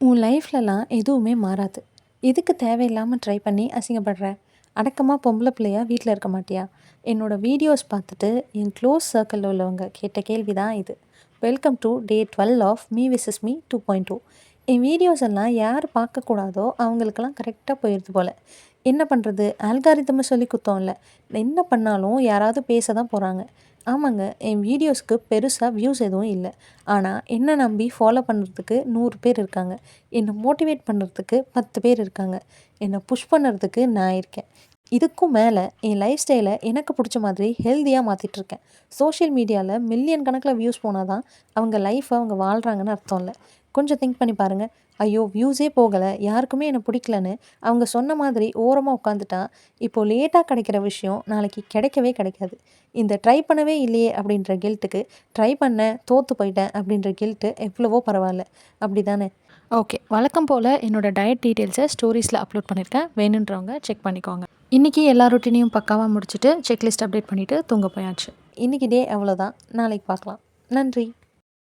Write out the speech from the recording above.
உன் லைஃப்லலாம் எதுவுமே மாறாது. எதுக்கு தேவையில்லாம ட்ரை பண்ணி அசிங்கப்படுற? அடக்கமா பொம்பள பிள்ளையா வீட்ல இருக்க மாட்டியா? என்னோட வீடியோஸ் பார்த்துட்டு என் க்ளோஸ் சர்க்கிள்ல உள்ளவங்க கேட்ட கேள்வி தான் இது. வெல்கம் டு டே 12 ஆஃப் மீ விசஸ் மீ 2.2. என் வீடியோஸ் எல்லாம் யார் பார்க்கக்கூடாதோ அவங்களுக்கெல்லாம் கரெக்டாக போயிடுது போல. என்ன பண்ணுறது? ஆல்காரிதமை சொல்லி குத்தம் இல்லை. என்ன பண்ணாலும் யாராவது பேச தான் போகிறாங்க. ஆமாங்க, என் வீடியோஸ்க்கு பெருசாக வியூஸ் எதுவும் இல்லை. ஆனால் என்ன நம்பி ஃபாலோ பண்ணுறதுக்கு 100 பேர் இருக்காங்க. என்னை மோட்டிவேட் பண்ணுறதுக்கு 10 பேர் இருக்காங்க. என்னை புஷ் பண்ணுறதுக்கு நான் இருக்கேன். இதுக்கும் மேலே என் லைஃப் ஸ்டைலை எனக்கு பிடிச்ச மாதிரி ஹெல்த்தியாக மாற்றிட்டுருக்கேன். சோஷியல் மீடியாவில் மில்லியன் கணக்கில் வியூஸ் போனால் தான் அவங்க லைஃப்பை அவங்க வாழ்கிறாங்கன்னு அர்த்தம் இல்லை. கொஞ்சம் திங்க் பண்ணி பாருங்கள். ஐயோ, வியூஸே போகலை, யாருக்குமே என்னை பிடிக்கலன்னு அவங்க சொன்ன மாதிரி ஓரமாக உட்காந்துட்டா இப்போது லேட்டாக கிடைக்கிற விஷயம் நாளைக்கு கிடைக்கவே கிடைக்காது. இந்த ட்ரை பண்ணவே இல்லையே அப்படின்ற கில்ட்டுக்கு ட்ரை பண்ணேன், தோற்று போயிட்டேன் அப்படின்ற கில்ட்டு எவ்வளவோ பரவாயில்ல. அப்படி தானே? ஓகே, வழக்கம் போல் என்னோடய டயட் டீட்டெயில்ஸை ஸ்டோரிஸில் அப்லோட் பண்ணியிருக்கேன். வேணுன்றவங்க செக் பண்ணிக்கோங்க. இன்றைக்கி எல்லா ரொட்டீனையும் பக்காவாக முடிச்சுட்டு செக்லிஸ்ட் அப்டேட் பண்ணிவிட்டு தூங்க போயாச்சு. இன்றைக்கி டே அவ்வளோதான். நாளைக்கு பார்க்கலாம். நன்றி.